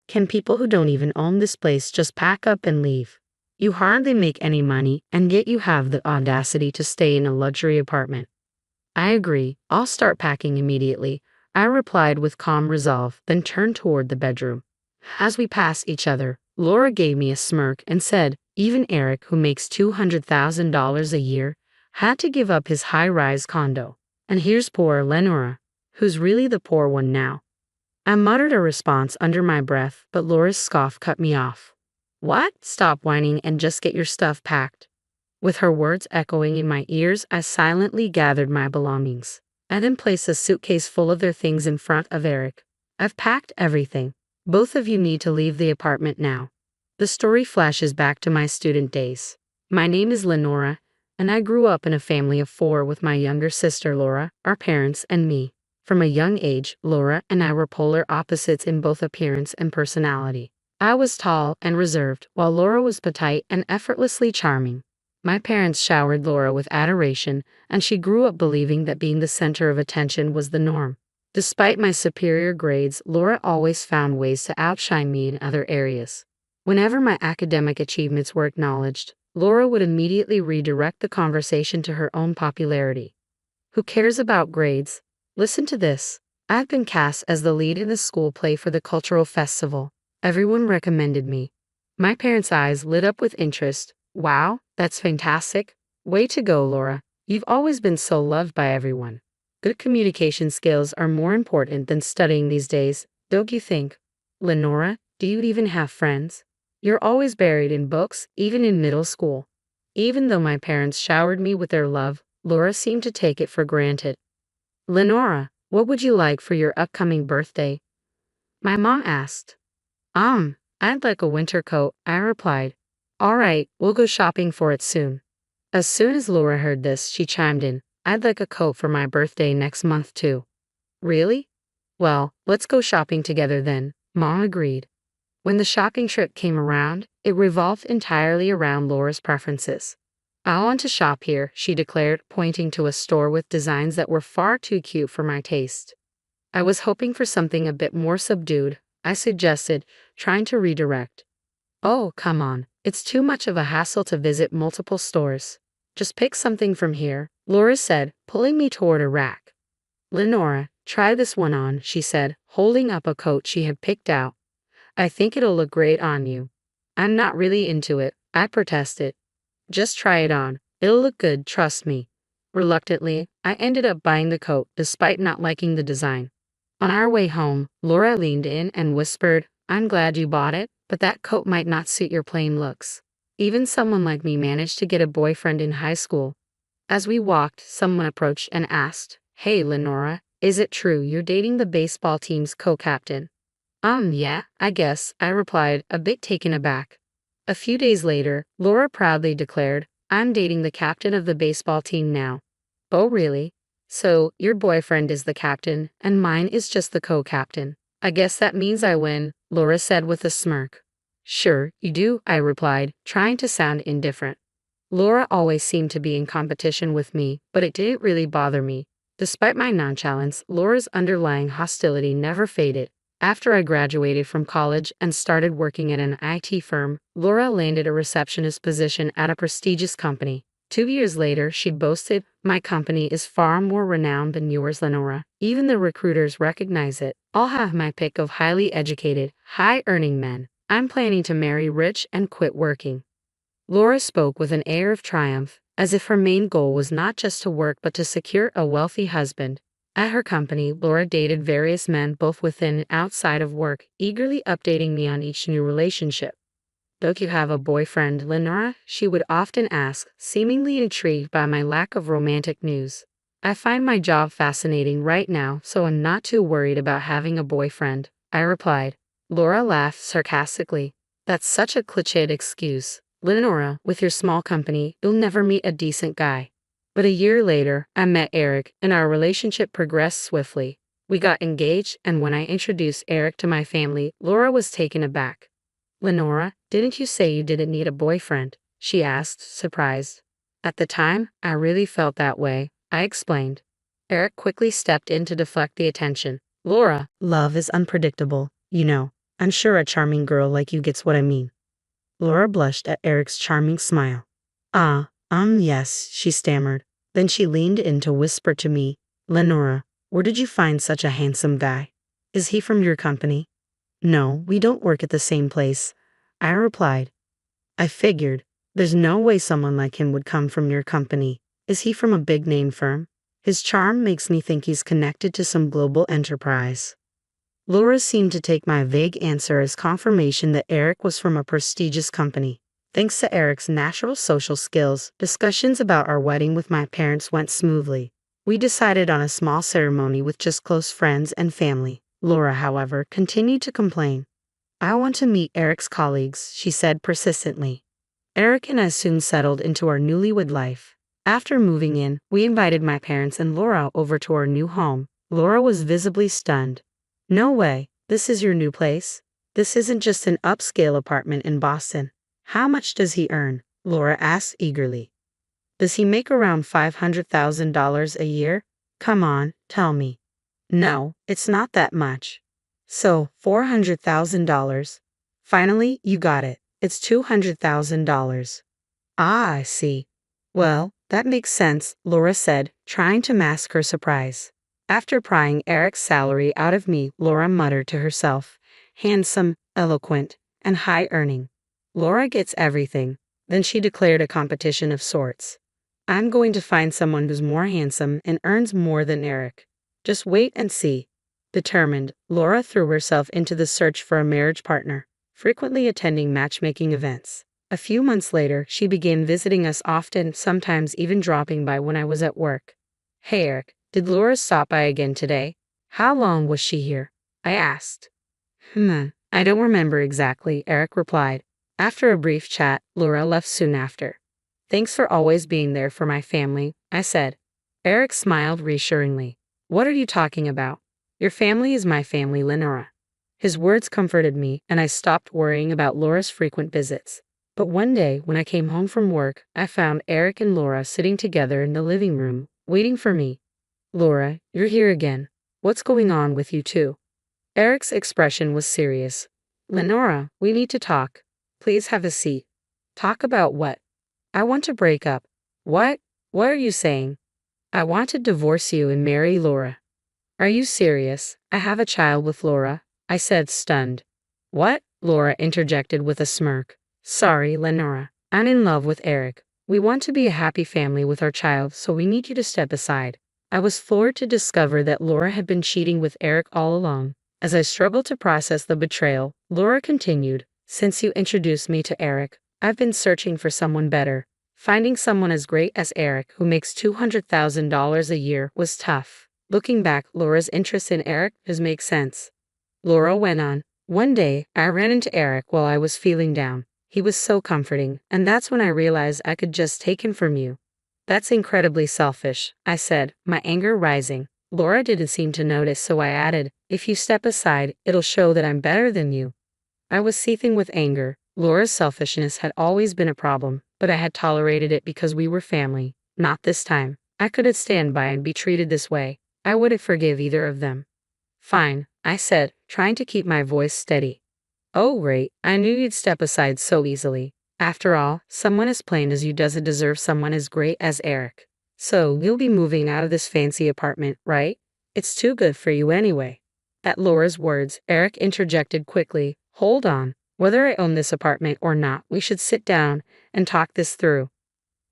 Can people who don't even own this place just pack up and leave? You hardly make any money, and yet you have the audacity to stay in a luxury apartment. I agree, I'll start packing immediately, I replied with calm resolve, then turned toward the bedroom. As we passed each other, Laura gave me a smirk and said, even Eric, who makes $200,000 a year, had to give up his high-rise condo. And here's poor Lenora, who's really the poor one now. I muttered a response under my breath, but Laura's scoff cut me off. What? Stop whining and just get your stuff packed. With her words echoing in my ears, I silently gathered my belongings. I then placed a suitcase full of their things in front of Eric. I've packed everything. Both of you need to leave the apartment now. The story flashes back to my student days. My name is Lenora, and I grew up in a family of 4 with my younger sister Laura, our parents, and me. From a young age, Laura and I were polar opposites in both appearance and personality. I was tall and reserved, while Laura was petite and effortlessly charming. My parents showered Laura with adoration, and she grew up believing that being the center of attention was the norm. Despite my superior grades, Laura always found ways to outshine me in other areas. Whenever my academic achievements were acknowledged, Laura would immediately redirect the conversation to her own popularity. Who cares about grades? Listen to this. I've been cast as the lead in the school play for the cultural festival. Everyone recommended me. My parents' eyes lit up with interest. Wow, that's fantastic. Way to go, Laura. You've always been so loved by everyone. Good communication skills are more important than studying these days, don't you think? Lenora, do you even have friends? You're always buried in books, even in middle school. Even though my parents showered me with their love, Laura seemed to take it for granted. Lenora, what would you like for your upcoming birthday? My mom asked. I'd like a winter coat, I replied. All right, we'll go shopping for it soon. As soon as Laura heard this, she chimed in. I'd like a coat for my birthday next month too. Really? Well, let's go shopping together then, Mom agreed. When the shopping trip came around, it revolved entirely around Laura's preferences. I want to shop here, she declared, pointing to a store with designs that were far too cute for my taste. I was hoping for something a bit more subdued, I suggested, trying to redirect. Oh, come on, it's too much of a hassle to visit multiple stores. Just pick something from here, Laura said, pulling me toward a rack. Lenora, try this one on, she said, holding up a coat she had picked out. I think it'll look great on you. I'm not really into it, I protested. Just try it on. It'll look good, trust me. Reluctantly, I ended up buying the coat, despite not liking the design. On our way home, Laura leaned in and whispered, I'm glad you bought it, but that coat might not suit your plain looks. Even someone like me managed to get a boyfriend in high school. As we walked, someone approached and asked, Hey Lenora, is it true you're dating the baseball team's co-captain? Yeah, I guess, I replied, a bit taken aback. A few days later, Laura proudly declared, I'm dating the captain of the baseball team now. Oh really? So, your boyfriend is the captain, and mine is just the co-captain. I guess that means I win, Laura said with a smirk. Sure, you do, I replied, trying to sound indifferent. Laura always seemed to be in competition with me, but it didn't really bother me. Despite my nonchalance, Laura's underlying hostility never faded. After I graduated from college and started working at an IT firm, Laura landed a receptionist position at a prestigious company. 2 years later, she boasted, my company is far more renowned than yours, Lenora. Even the recruiters recognize it. I'll have my pick of highly educated, high-earning men. I'm planning to marry rich and quit working. Laura spoke with an air of triumph, as if her main goal was not just to work but to secure a wealthy husband. At her company, Laura dated various men both within and outside of work, eagerly updating me on each new relationship. Don't you have a boyfriend, Lenora? She would often ask, seemingly intrigued by my lack of romantic news. I find my job fascinating right now, so I'm not too worried about having a boyfriend, I replied. Laura laughed sarcastically. That's such a cliched excuse. Lenora, with your small company, you'll never meet a decent guy. But a year later, I met Eric, and our relationship progressed swiftly. We got engaged, and when I introduced Eric to my family, Laura was taken aback. Lenora, didn't you say you didn't need a boyfriend? She asked, surprised. At the time, I really felt that way, I explained. Eric quickly stepped in to deflect the attention. Laura, love is unpredictable, you know. I'm sure a charming girl like you gets what I mean. Laura blushed at Eric's charming smile. Yes, she stammered. Then she leaned in to whisper to me, Lenora, where did you find such a handsome guy? Is he from your company? No, we don't work at the same place, I replied. I figured. There's no way someone like him would come from your company. Is he from a big name firm? His charm makes me think he's connected to some global enterprise. Laura seemed to take my vague answer as confirmation that Eric was from a prestigious company. Thanks to Eric's natural social skills, discussions about our wedding with my parents went smoothly. We decided on a small ceremony with just close friends and family. Laura, however, continued to complain. I want to meet Eric's colleagues, she said persistently. Eric and I soon settled into our newlywed life. After moving in, we invited my parents and Laura over to our new home. Laura was visibly stunned. No way, this is your new place? This isn't just an upscale apartment in Boston. How much does he earn? Laura asked eagerly. Does he make around $500,000 a year? Come on, tell me. No, it's not that much. So, $400,000. Finally, you got it. It's $200,000. Ah, I see. Well, that makes sense, Laura said, trying to mask her surprise. After prying Eric's salary out of me, Laura muttered to herself, handsome, eloquent, and high-earning. Laura gets everything. Then she declared a competition of sorts. I'm going to find someone who's more handsome and earns more than Eric. Just wait and see. Determined, Laura threw herself into the search for a marriage partner, frequently attending matchmaking events. A few months later, she began visiting us often, sometimes even dropping by when I was at work. Hey Eric, did Laura stop by again today? How long was she here? I asked. I don't remember exactly, Eric replied. After a brief chat, Laura left soon after. Thanks for always being there for my family, I said. Eric smiled reassuringly. What are you talking about? Your family is my family, Lenora. His words comforted me, and I stopped worrying about Laura's frequent visits. But one day, when I came home from work, I found Eric and Laura sitting together in the living room, waiting for me. Laura, you're here again. What's going on with you two? Eric's expression was serious. Lenora, we need to talk. Please have a seat. Talk about what? I want to break up. What? What are you saying? I want to divorce you and marry Laura. Are you serious? I have a child with Laura, I said, stunned. What? Laura interjected with a smirk. Sorry, Lenora. I'm in love with Eric. We want to be a happy family with our child, so we need you to step aside. I was floored to discover that Laura had been cheating with Eric all along. As I struggled to process the betrayal, Laura continued, Since you introduced me to Eric, I've been searching for someone better. Finding someone as great as Eric, who makes $200,000 a year, was tough. Looking back, Laura's interest in Eric does make sense. Laura went on, One day, I ran into Eric while I was feeling down. He was so comforting, and that's when I realized I could just take him from you. That's incredibly selfish, I said, my anger rising. Laura didn't seem to notice, so I added, If you step aside, it'll show that I'm better than you. I was seething with anger. Laura's selfishness had always been a problem, but I had tolerated it because we were family. Not this time. I couldn't stand by and be treated this way. I wouldn't forgive either of them. Fine, I said, trying to keep my voice steady. Oh great, I knew you'd step aside so easily. After all, someone as plain as you doesn't deserve someone as great as Eric. So, you'll be moving out of this fancy apartment, right? It's too good for you anyway. At Laura's words, Eric interjected quickly, Hold on. Whether I own this apartment or not, we should sit down and talk this through.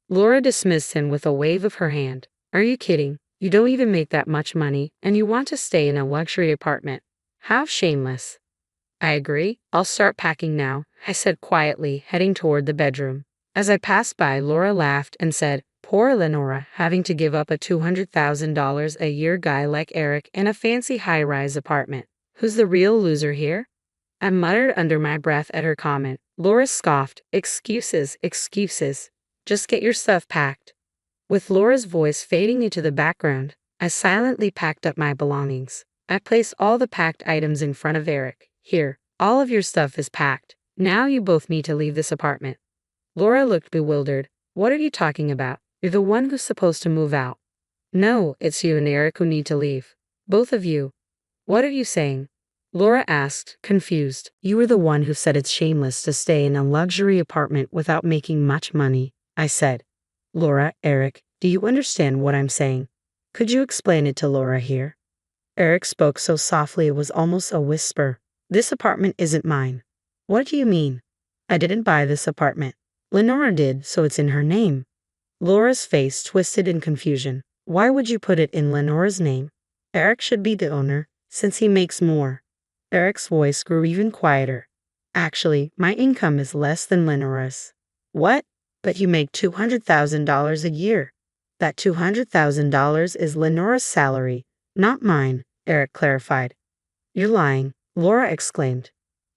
Laura dismissed him with a wave of her hand. Are you kidding? You don't even make that much money, and you want to stay in a luxury apartment. How shameless. I agree. I'll start packing now, I said quietly, heading toward the bedroom. As I passed by, Laura laughed and said, Poor Lenora, having to give up a $200,000 a year guy like Eric in a fancy high-rise apartment. Who's the real loser here? I muttered under my breath at her comment. Laura scoffed, Excuses, excuses. Just get your stuff packed. With Laura's voice fading into the background, I silently packed up my belongings. I placed all the packed items in front of Eric. Here, all of your stuff is packed. Now you both need to leave this apartment. Laura looked bewildered. What are you talking about? You're the one who's supposed to move out. No, it's you and Eric who need to leave. Both of you. What are you saying? Laura asked, confused. You were the one who said it's shameless to stay in a luxury apartment without making much money, I said. Laura, Eric, do you understand what I'm saying? Could you explain it to Laura here? Eric spoke so softly it was almost a whisper. This apartment isn't mine. What do you mean? I didn't buy this apartment. Lenora did, so it's in her name. Laura's face twisted in confusion. Why would you put it in Lenora's name? Eric should be the owner, since he makes more. Eric's voice grew even quieter. Actually, my income is less than Lenora's. What? But you make $200,000 a year. That $200,000 is Lenora's salary, not mine, Eric clarified. You're lying, Laura exclaimed.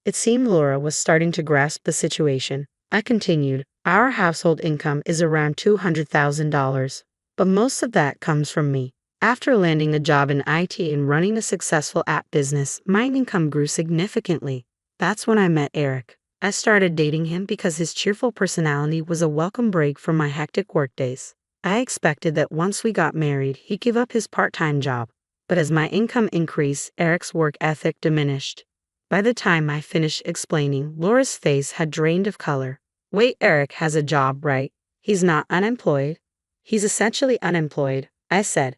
It seemed Laura was starting to grasp the situation. I continued, our household income is around $200,000, but most of that comes from me. After landing a job in IT and running a successful app business, my income grew significantly. That's when I met Eric. I started dating him because his cheerful personality was a welcome break from my hectic workdays. I expected that once we got married, he'd give up his part-time job. But as my income increased, Eric's work ethic diminished. By the time I finished explaining, Laura's face had drained of color. Wait, Eric has a job, right? He's not unemployed? He's essentially unemployed, I said.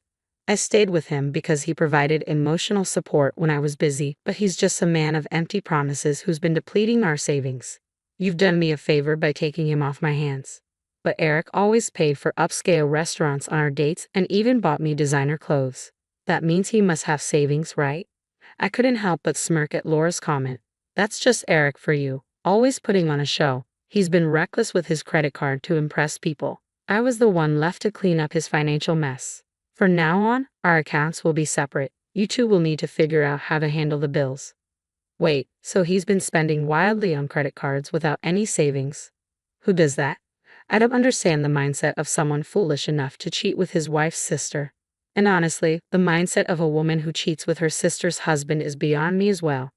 I stayed with him because he provided emotional support when I was busy, but he's just a man of empty promises who's been depleting our savings. You've done me a favor by taking him off my hands. But Eric always paid for upscale restaurants on our dates and even bought me designer clothes. That means he must have savings, right? I couldn't help but smirk at Laura's comment. That's just Eric for you, always putting on a show. He's been reckless with his credit card to impress people. I was the one left to clean up his financial mess. From now on, our accounts will be separate. You two will need to figure out how to handle the bills. Wait, so he's been spending wildly on credit cards without any savings? Who does that? I don't understand the mindset of someone foolish enough to cheat with his wife's sister. And honestly, the mindset of a woman who cheats with her sister's husband is beyond me as well.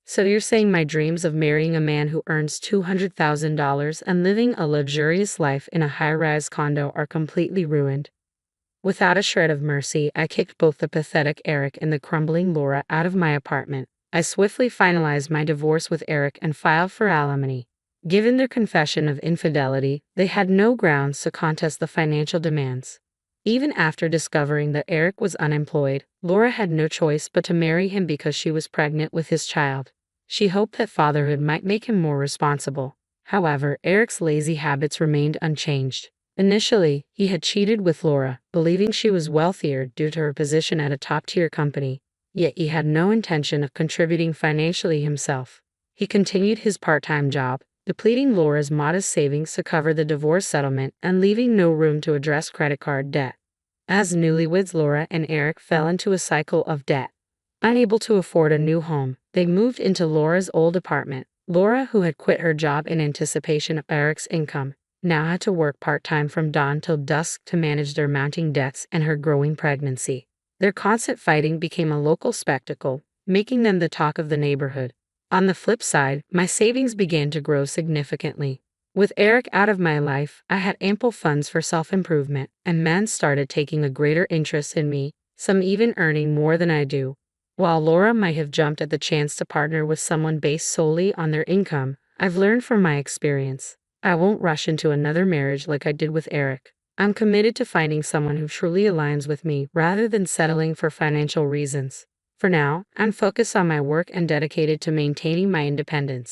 So you're saying my dreams of marrying a man who earns $200,000 and living a luxurious life in a high-rise condo are completely ruined? Without a shred of mercy, I kicked both the pathetic Eric and the crumbling Laura out of my apartment. I swiftly finalized my divorce with Eric and filed for alimony. Given their confession of infidelity, they had no grounds to contest the financial demands. Even after discovering that Eric was unemployed, Laura had no choice but to marry him because she was pregnant with his child. She hoped that fatherhood might make him more responsible. However, Eric's lazy habits remained unchanged. Initially, he had cheated with Laura, believing she was wealthier due to her position at a top-tier company. Yet he had no intention of contributing financially himself. He continued his part-time job, depleting Laura's modest savings to cover the divorce settlement and leaving no room to address credit card debt. As newlyweds, Laura and Eric fell into a cycle of debt. Unable to afford a new home, they moved into Laura's old apartment. Laura, who had quit her job in anticipation of Eric's income, now had to work part-time from dawn till dusk to manage their mounting debts and her growing pregnancy. Their constant fighting became a local spectacle, making them the talk of the neighborhood. On the flip side, my savings began to grow significantly. With Eric out of my life, I had ample funds for self-improvement, and men started taking a greater interest in me, some even earning more than I do. While Laura might have jumped at the chance to partner with someone based solely on their income, I've learned from my experience. I won't rush into another marriage like I did with Eric. I'm committed to finding someone who truly aligns with me rather than settling for financial reasons. For now, I'm focused on my work and dedicated to maintaining my independence.